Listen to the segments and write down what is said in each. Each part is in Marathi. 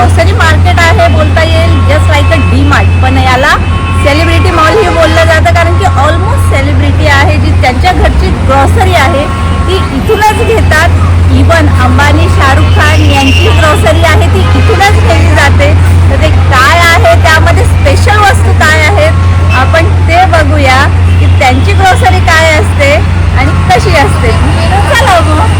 ग्रॉसरी मार्केट आहे बोलता येईल, just like a D mart. पण याला सेलिब्रिटी मॉल हे बोललं जातं, कारण की ऑलमोस्ट सेलिब्रिटी आहे जी त्यांच्या घरची ग्रॉसरी आहे ती इथूनच घेतात. इवन अंबानी, शाहरुख खान यांची ग्रॉसरी आहे ती इथूनच घेतली जाते. तर ते काय आहे, त्यामध्ये स्पेशल वस्तू काय आहेत, आपण ते बघूया की त्यांची ग्रॉसरी काय असते आणि कशी असते. चला मग.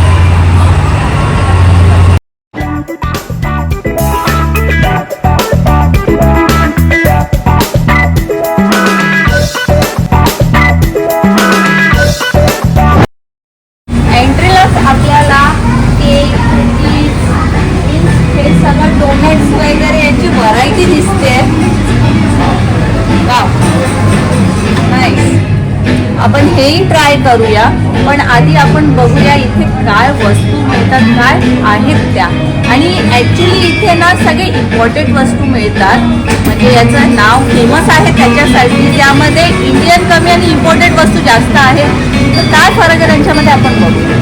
एंट्रीलाच आपल्याला केक, कुकीज, हे सगळं डोनट्स वगैरे यांची व्हरायटी दिसते. Wow, nice. आपण हेही ट्राय करूया, पण आधी आपण बघूया इथे काय वस्तू मिळतात, काय आहेत त्या. आणि ॲक्च्युली इथे ना सगळे इम्पॉर्टंट वस्तू मिळतात. म्हणजे याचं नाव फेमस आहे त्याच्यासाठी, त्यामध्ये इंडियन कमी आणि इम्पॉर्टंट वस्तू जास्त आहेत. तर काय फरक आहे त्यांच्यामध्ये आपण बघूया.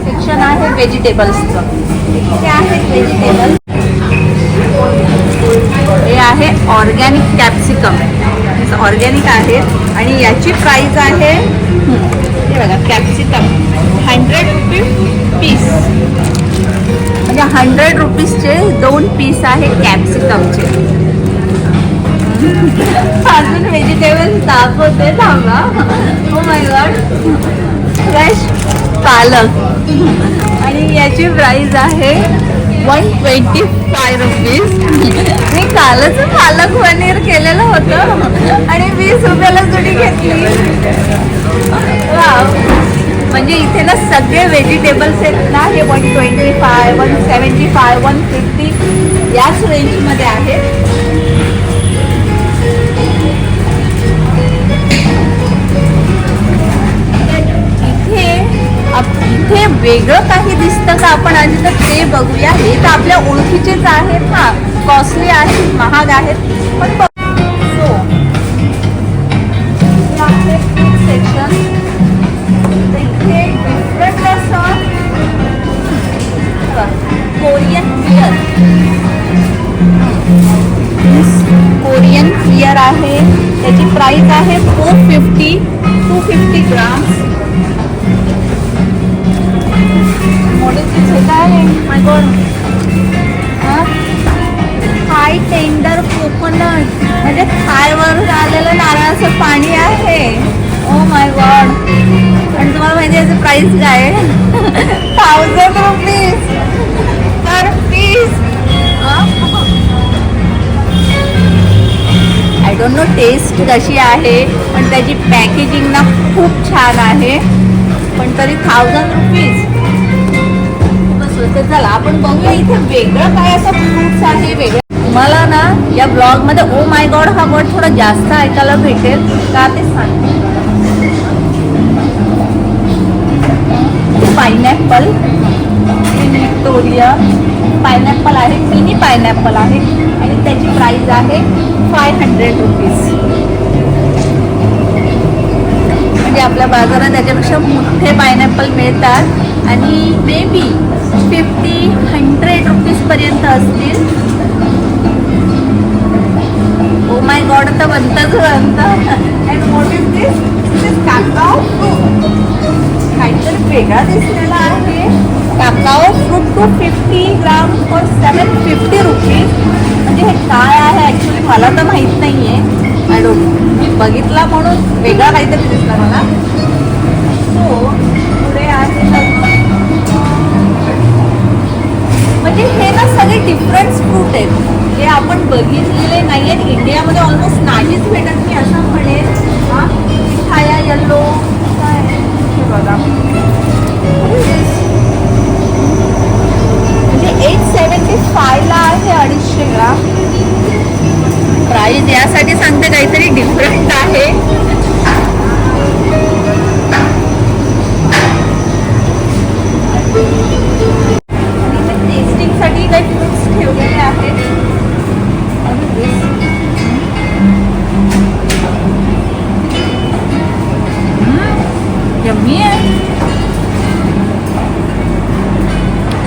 सेक्शन आहे व्हेजिटेबल्सचं. इथे आहेत व्हेजिटेबल्स. हे आहे ऑर्गॅनिक कॅप्सिकम. ऑर्गॅनिक आहे आणि याची प्राइस आहे, हे बघा, कॅप्सिकम 100 रुपीज पीस. म्हणजे 100 रुपीजचे 2 पीस आहे कॅप्सिकमचे. अजून व्हेजिटेबल्स दाखवते, थांबा. ओ माय गॉड, फ्रेश पालक आणि याची प्राइस आहे 125 रुपीज. मी कालच पालक पनीर केलेलं होतं आणि 20 रुपयाला जुडी घेतली. वाव. म्हणजे इथे ना सगळे व्हेजिटेबल्स आहेत ना, हे 125, 175, 150 याच रेंजमध्ये आहेत. इथे वेगळं काही दिसतं का आपण आधी तर ते बघूया. हे तर आपल्या ओळखीचेच आहेत ना, कॉस्टली आहेत, महाग आहेत, पण सेक्शन इथे डिफरंट असं कोरियन फिअर. कोरियन फिअर आहे, त्याची प्राइस आहे 450, 250 ग्राम्स. हाय टेंडर कोकोनट, म्हणजे थायवरून आलेलं नारळाचं पाणी आहे. Oh my god. आणि तुम्हाला माहिती याचं प्राइस काय आहे? 1000 rupees per piece. I don't know taste कशी आहे, पण त्याची पॅकेजिंग ना खूप छान आहे. पण तरी 1000 रुपीज. चला आपण बघूया इथे वेगळं काय असं फ्रूट्स आहे वेगळं. तुम्हाला ना या ब्लॉगमध्ये ओ माय गॉड हा वर्ड थोडा जास्त ऐकायला भेटेल का ते सांगते. पायनॅपल, विक्टोरिया पायनॅपल आहे, मिनी पायनॅपल आहे आणि त्याची प्राइस आहे 500 रुपीज. म्हणजे आपल्या बाजारात त्याच्यापेक्षा मोठे पायनॅपल मिळतात आणि मे बी 50-100 रुपीज पर्यंत असतील. ओ माय गॉड, आता बनतच बनतं. And what is this? This is cacao fruit. काहीतरी वेगळा दिसलेला आहे. Cacao fruit 250 gram for 750 rupees. म्हणजे हे काय आहे ॲक्च्युली मला तर माहीत नाही आहे. आय डोंट नो, मी बघितला म्हणून वेगळा काहीतरी दिसला मला. सो पुढे आहे म्हणजे हे ना सगळे डिफरंट फ्रूट आहेत जे आपण बघितलेले नाही आहेत. इंडियामध्ये ऑलमोस्ट नाहीच भेटत मी असं म्हणेन. पिठाया येल्लो हे बघा, म्हणजे 875 ला आहे 250 ग्राम. प्राइस यासाठी सांगते काहीतरी डिफरंट आहे. टेस्टिंगसाठी काही फ्रूट्स ठेवलेले आहेत.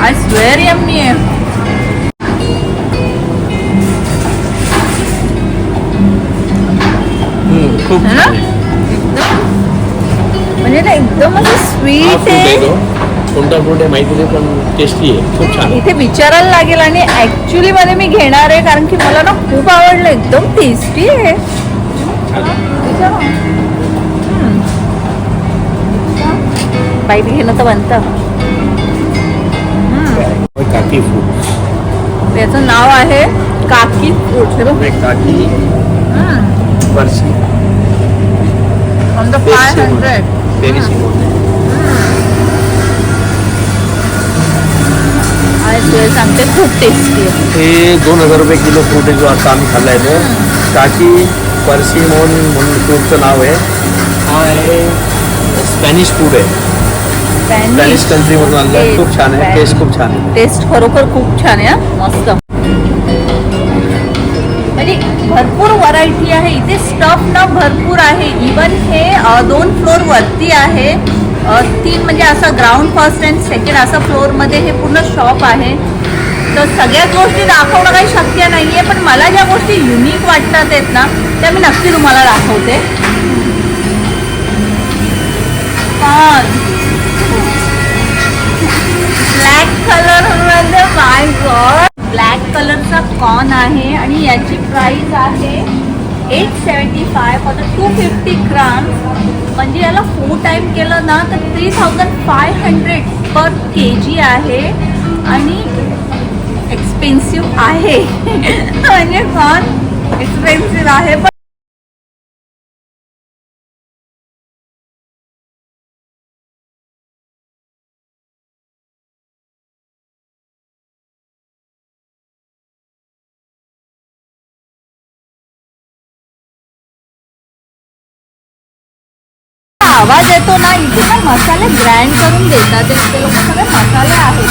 आय स्वेअर यम्मी आहे. खूप है ना? एकदम म्हणजे ना एकदम असं स्वीट आहे. कोणता फ्रूट आहे माहिती नाही पण टेस्टी आहे, खूप छान. इथे विचारायला लागेल आणि ऍक्च्युली मध्ये मी घेणार आहे कारण की मला ना खूप आवडलं. एकदम टेस्टी आहे. बाई बी घेणं तर बनतं. काकी फ्रूट, त्याचं नाव आहे काकी फ्रूट. काकी वर्षी 500. Very small. सांगते खूप टेस्टी आहे. हे 2000 रुपये किलो फ्रूट आहे जो आता आम्ही खाल्ला आहे तो. काकी पर्सिमोन म्हणून फ्रूटचं नाव आहे. हा आहे स्पॅनिश फूड आहे. स्पॅनिश कंट्रीमधून आणलं. खूप छान आहे. टेस्ट खूप छान आहे. टेस्ट खरोखर खूप छान आहे. मस्त. म्हणजे भरपूर व्हरायटी आहे इथे. स्टफ ना भरपूर आहे. इवन हे 2 फ्लोर वरती आहे. 3 म्हणजे असं ग्राउंड फर्स्ट अँड सेकंड असं फ्लोअरमध्ये हे पूर्ण शॉप आहे. तर सगळ्याच गोष्टी दाखवणं काही शक्य नाही आहे, पण मला ज्या गोष्टी युनिक वाटतात आहेत ना त्या मी नक्की तुम्हाला दाखवते. ब्लॅक कलरमध्ये माय गॉड, ब्लॅक कलरचा कॉर्न आहे आणि याची प्राइस आहे 875 फॉर 250 ग्राम. म्हणजे याला 4 टाइम केलं ना तर 3500 पर kg आहे आणि एक्सपेन्सिव्ह आहे. म्हणजे कॉर्न एक्सपेन्सिव्ह आहे पण आवाज येतो ना इथे पण मसाले ग्राइंड करून देतात. ते लोक सगळे मसाले आहेत.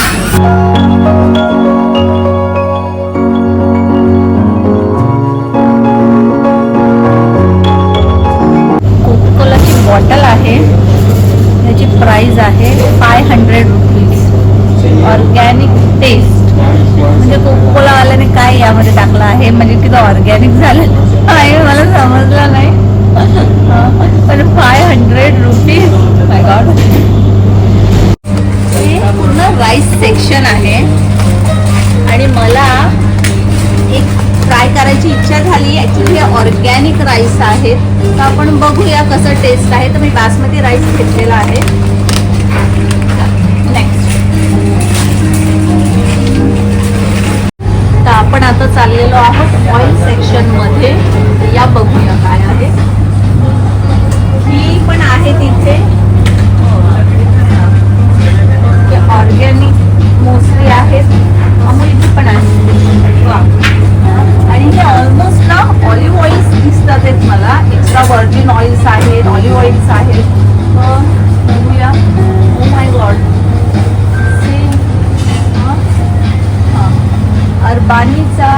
कोकोकोलाची बॉटल आहे. याची प्राइस आहे 500 रुपीज. ऑर्गॅनिक टेस्ट म्हणजे कोकोकोलावाल्याने काय यामध्ये टाकलं आहे म्हणजे तिथं ऑर्गॅनिक झालं आहे मला समजलं नाही. पण 500 रुपीज. माय गॉड. हे पूर्ण राईस सेक्शन आहे आणि मला एक ट्राय करायची इच्छा झाली. ॲक्च्युली हे ऑर्गॅनिक राईस आहेत तर आपण बघूया कसं टेस्ट आहे. तर मी बासमती राईस घेतलेला आहे. नेक्स्ट तर आपण आता चाललेलो आहोत ऑइल सेक्शनमध्ये. या बघूया काय आहे. ही पण आहे तिथे ऑर्गॅनिक मोस्टली आहेत. अमूलची पण आहे. आणि हे ऑलमोस्ट ना ऑलिव्ह ऑइल्स दिसतात आहेत मला. एक्स्ट्रा व्हर्जिन ऑइल्स आहेत, ऑलिव्ह ऑइल्स आहेत. बघूया. Oh my God. अर्बानीचा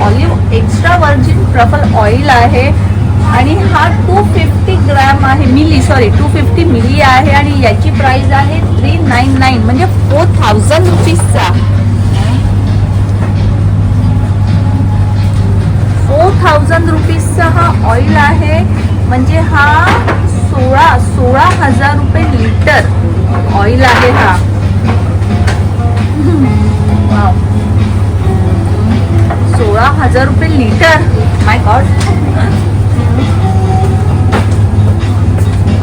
olive extra virgin truffle oil आहे आणि हा 250 ग्रॅम आहे. 250 मिली आहे आणि याची प्राइस आहे 399 म्हणजे 4000 रुपीजचा. 4000 रुपीजचा हा ऑइल आहे. म्हणजे हा 16,000 रुपये लिटर ऑइल आहे हा. 16,000 रुपये लिटर. माय गॉड.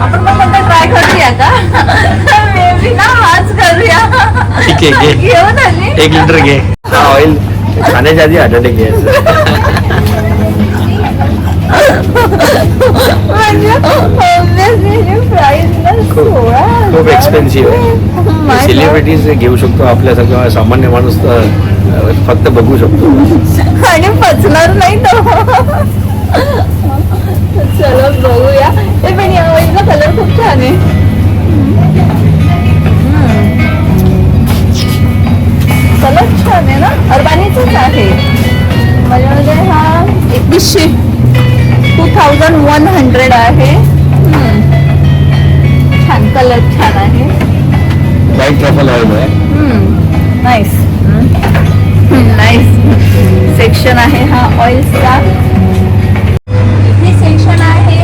आपण मग म्हणतो ट्राय करूया का? मे बी ना आज करूया. ठीक आहे, घेऊन आली 1 लिटर घे. ऑइल खाण्याच्या आधी हार्ट अटॅक घ्यायचं. खूप एक्सपेन्सिव्ह आहे. सेलिब्रिटीज घेऊ शकतो. आपल्यासारखं सामान्य माणूस फक्त बघू शकतो आणि पचणार नाही तो. चलो बघूया. ते पण या ऑइलचा कलर खूप छान आहे. कलर छान आहे ना. अर्बानीचाच आहे. माझ्यामध्ये हा 2100 आहे. छान कलर छान आहे. व्हाईट ट्रफल ऑइल आहे. नाईस नाईस सेक्शन आहे हा ऑइल्सचा. इथे सेक्शन आहे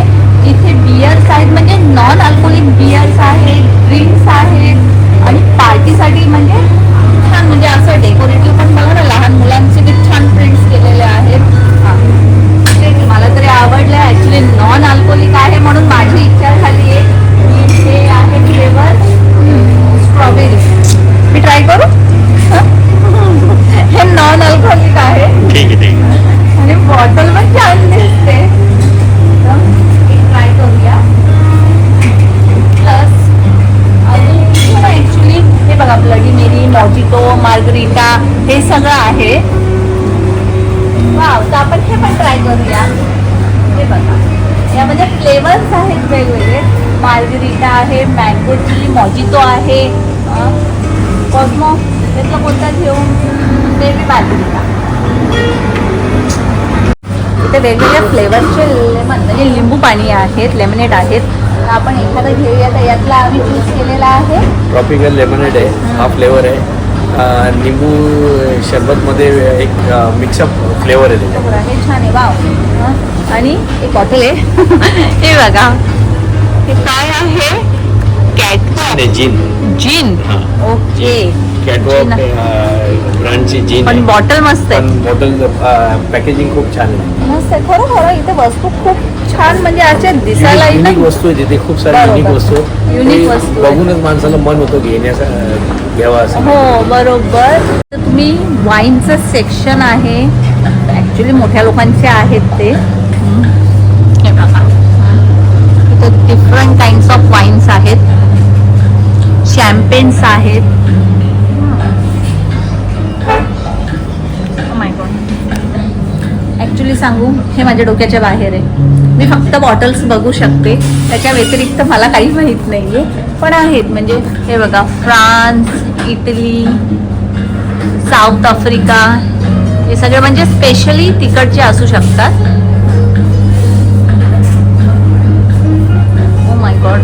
इथे बियर्स आहेत, म्हणजे नॉन अल्कोहोलिक बियर्स आहेत, ड्रिंक्स आहेत आणि पार्टीसाठी म्हणजे छान, म्हणजे असं डेकोरेटिव्ह पण बघा ना, लहान मुलांचे किती छान प्रिंट्स केलेले आहेत. हां ते मला तरी आवडलं. ॲक्च्युली नॉन अल्कोहोलिक आहे म्हणून माझी इच्छा झाली आहे की हे आहे फ्लेवर स्ट्रॉबेरी. मी ट्राय करू? हे नॉन अल्कोहोलिक आहे ठीक आहे. आणि बॉटल पण छान दिसते. ट्राय करूया. प्लस अजून ॲक्च्युली हे बघा ब्लडी मेरी, मॉजिटो, मार्गरिटा हे सगळं आहे. वाव, तर आपण हे पण ट्राय करूया. हे बघा यामध्ये फ्लेवर्स आहेत वेगवेगळे. मार्गरिटा आहे, मँगो चिली, मॉजिटो आहे, कॉस्मो त्यातलं कोणता घेऊ? Baby margherita. इथे वेगवेगळ्या फ्लेवरचे लेमन म्हणजे लिंबू पाणी आहेत, लेमनेड आहेत. तर आपण एखादं घेऊया. तर यातला आम्ही चूज केलेला आहे ट्रॉपिकल लेमनेड आहे, हा फ्लेवर आहे. निंबू शरबतमध्ये एक मिक्सअप फ्लेवर आहे त्याच्यात. हे छान आहे. वाव. आणि एक बॉटल आहे हे बघा, हे काय आहे? कॅटवॉक जिन. जिन. ओके. कॅटवॉक ब्रँडची जिन पण आहे. बॉटल मस्त आहे. पण बॉटल पॅकेजिंग खूप छान आहे. मस्त आहे. खरं खरं इथे वस्तू खूप छान, म्हणजे अशा दिसायला युनिक वस्तू आहे तिथे, खूप सारी बरोबर. युनिक वस्तू. युनिक ते वस्तू आहे. बघूनच माणसाला मन होतं घ्यावा असं. हो बरोबर. तर तुम्ही वाईनचं सेक्शन आहे, ॲक्च्युली मोठ्या लोकांचे आहेत ते. हे बघा इथं डिफरंट काइंड्स ऑफ वाईन्स आहेत, शॅम्पेन्स आहेत. ॲक्च्युली सांगू, हे माझ्या डोक्याच्या बाहेर आहे. मी फक्त बॉटल्स बघू शकते, त्याच्या व्यतिरिक्त मला काही माहीत नाही आहे. पण आहेत म्हणजे हे बघा, फ्रान्स, इटली, साऊथ आफ्रिका, हे सगळे म्हणजे स्पेशली तिकडचे असू शकतात. ओ माय गॉड.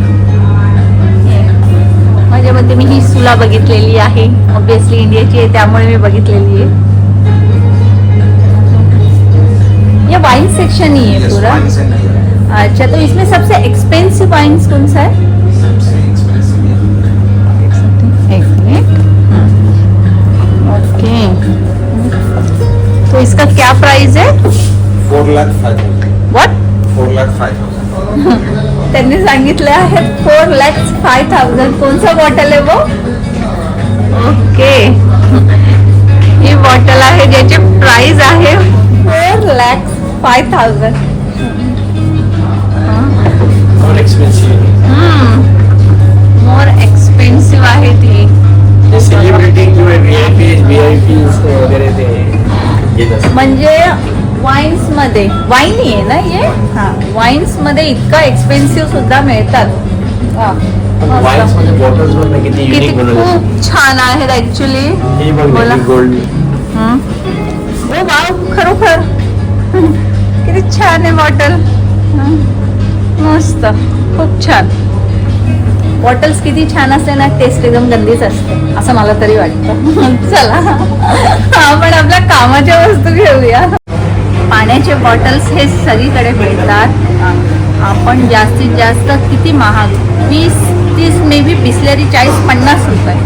माझ्या मते मी ही सुला बघितलेली आहे, ऑब्विसली इंडियाची आहे त्यामुळे मी बघितलेली आहे. ये वाइन सेक्शन ही है पूरा. अच्छा, तो इसमें सबसे एक्सपेंसिव वाइन्स कौन सा है? ओके. तो इसका क्या प्राइस है? 4,05,000. व्हाट? 4,05,000. त्यांनी सांगितले आहे 4,05,000. कौन सा बॉटल है वो? ओके. ही बॉटल आहे ज्याची प्राइस आहे 4,05,000. More expensive. मोर एक्सपेन्सिव्ह आहे ती. ते सेलिब्रिटी किंवा VIPs वगैरे ते घेत असतात. म्हणजे वाईन्स मध्ये वाईन आहे ना हे. हा, वाईन्स मध्ये इतका एक्सपेन्सिव्ह सुद्धा मिळतात. वा, मस्त. वाईन्स मध्ये बॉटल्स पण किती किती युनिक बनवले. खूप छान आहेत ऍक्च्युली. ही बघ बोला. गोल्ड. ओ वाव, खरोखर किती छान आहे बॉटल. मस्त, खूप छान. बॉटल्स किती छान असते ना, टेस्ट एकदम गंदीच असते असं मला तरी वाटतं. चला आपण आपल्या कामाच्या वस्तू घेऊया. पाण्याचे बॉटल्स हे सगळीकडे मिळतात. आपण जास्तीत जास्त किती महाग, 20-30 मे बी, बिस्लेरी 40-50 रुपये.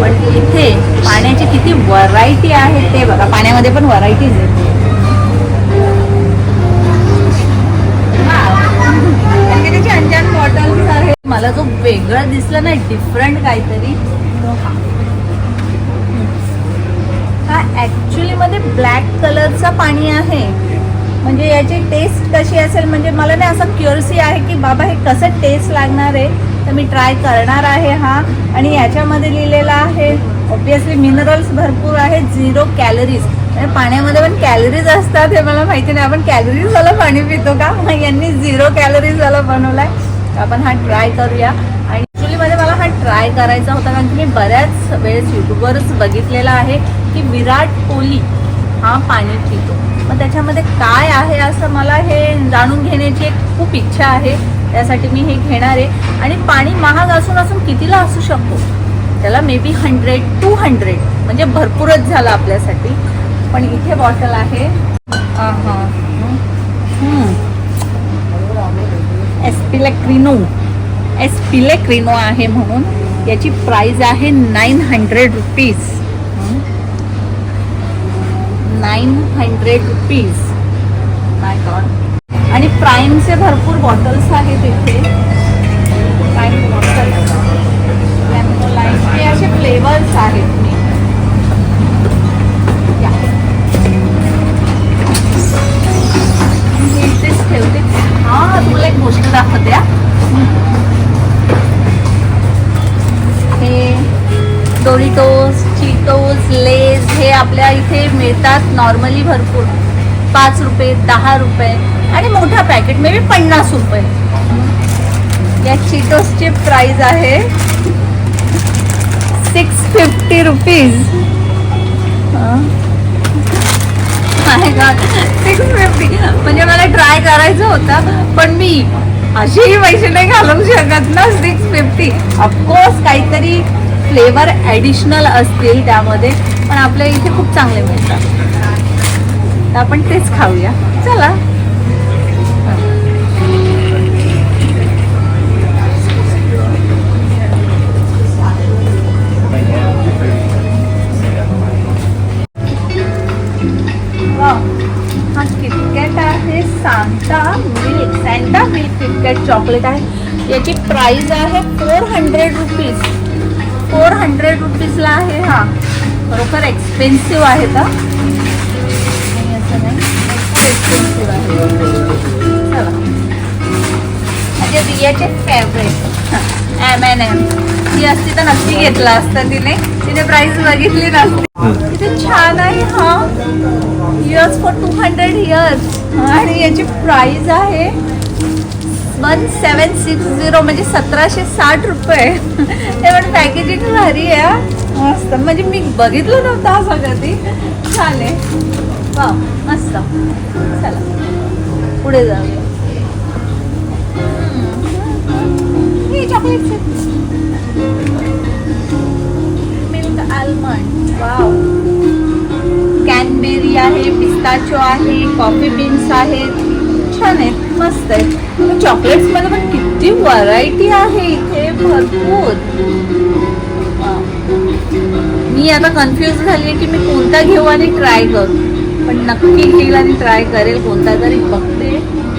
पण इथे पाण्याची किती व्हरायटी आहे ते बघा. पाण्यामध्ये पण व्हरायटीज आहेत. किती छान छान बॉटल्स आहेत. मला जो वेगळा दिसला ना, डिफरंट काहीतरी, तो हा ऍक्च्युली मध्ये ब्लॅक कलरचा पाणी आहे. म्हणजे याची टेस्ट कशी असेल, म्हणजे मला ना असं क्युरियोसिटी आहे की बाबा हे कसं टेस्ट लागणार आहे. तर मी ट्राय करणार आहे हा. आणि याच्यामध्ये लिहिलेलं आहे ऑब्विसली मिनरल्स भरपूर आहे, 0 कॅलरीज. म्हणजे पाण्यामध्ये पण कॅलरीज असतात हे मला माहिती नाही. आपण कॅलरीजवाला पाणी पितो का? मग यांनी 0 कॅलरीजवाला बनवलाय. आपण हा ट्राय करूया. आणि ॲक्च्युली मध्ये मला हा ट्राय करायचा होता कारण की मी बऱ्याच वेळेस यूट्यूबवरच बघितलेला आहे की विराट कोहली हा पाणी पितो. मग त्याच्यामध्ये काय आहे असं मला हे जाणून घेण्याची एक खूप इच्छा आहे. त्यासाठी मी हे घेणार आहे. आणि पाणी महाग असून कितीला असू शकतो. त्याला मे बी 100-200 म्हणजे भरपूरच झालं आपल्यासाठी. पण इथे बॉटल आहे एस्पिलेक्रिनो आहे म्हणून. याची प्राइस आहे 900 रुपीज. 900 रुपीज. माय गॉड. आणि प्राईमचे भरपूर बॉटल्स आहेत इथे. प्राईम बॉटल्स, हे असे फ्लेवर्स आहेत. मी इथेच ठेवते. हा, तुला एक गोष्ट दाखवते. हे डोरिटोस, चीटोस, लेज हे आपल्या इथे मिळतात नॉर्मली भरपूर. 5 रुपये, 10 रुपये आणि मोठा पॅकेट मे बी 50 रुपये. या चीटोसची प्राइस आहे 650 रुपीज. 650 म्हणजे मला ट्राय करायचं होतं, पण मी अशीही पैसे नाही घालवू शकत ना. 650. ऑफकोर्स काहीतरी फ्लेवर ॲडिशनल असतील त्यामध्ये, पण आपल्या इथे खूप चांगले मिळतात. तर आपण तेच खाऊया. चला. हा किटकॅट आहे. सँटा मिल्क किटकॅट चॉकलेट आहे. याची प्राइस आहे 400 रुपीज. 400 रुपीजला आहे. हा खरोखर एक्सपेन्सिव्ह आहे का? असं नाही, एक्सपेन्सिव्ह आहे. चला. म्हणजे रियाचे फेवरेट M&M ही असती तर नक्की घेतला असता तिने प्राइस बघितली नसती. किती छान आहे. हा इयर्स फॉर 200 इयर्स. आणि याची प्राइस आहे 1760 म्हणजे 1760 रुपये. ते पण पॅकेजिंग भारी आहे. मस्त. म्हणजे मी बघितलं नव्हतं असं कधी. छान आहे. वा, मस्त. चला पुढे जाऊया. हे chocolate milk almond. Wow. Cranberry आहे, पिस्ताचो आहे, कॉफी बीन्स आहेत. छान आहेत, मस्त आहेत. चॉकलेट्स मध्ये पण किती व्हरायटी आहे इथे, भरपूर. मी आता कन्फ्यूज झाली आहे की मी कोणता घेऊ आणि ट्राय करू. पण नक्की घेईल आणि ट्राय करेल कोणता तरी. बघते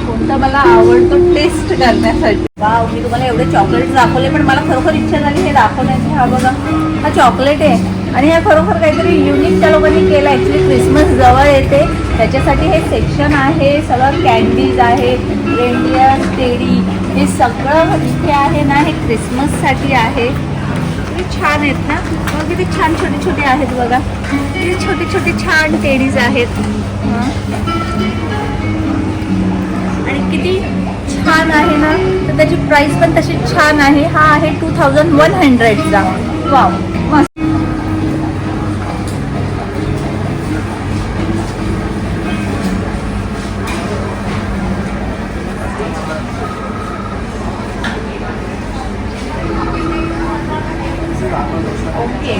कोणता मला आवडतो टेस्ट करण्यासाठी. वाव, मी तुम्हाला एवढे चॉकलेट्स दाखवले, पण मला खरोखर इच्छा झाली हे दाखवण्याची. हा बघा, हा चॉकलेट आहे आणि हा खरोखर काहीतरी युनिक त्या लोकांनी केलं. ॲक्च्युली क्रिसमस जवळ येते त्याच्यासाठी हे सेक्शन आहे. सगळं कॅन्डीज आहे, रेनडियर, टेडी, हे सगळं इथे आहे ना. हे क्रिसमससाठी आहे. किती छान आहेत ना. बघा किती छान छोटी छोटी आहेत. बघा किती छोटी छोटी छान टेडीज आहेत. आणि किती छान आहे ना. तर त्याची प्राइस पण तशी छान आहे. हा आहे 2100चा. वाव, मस्त. ओके,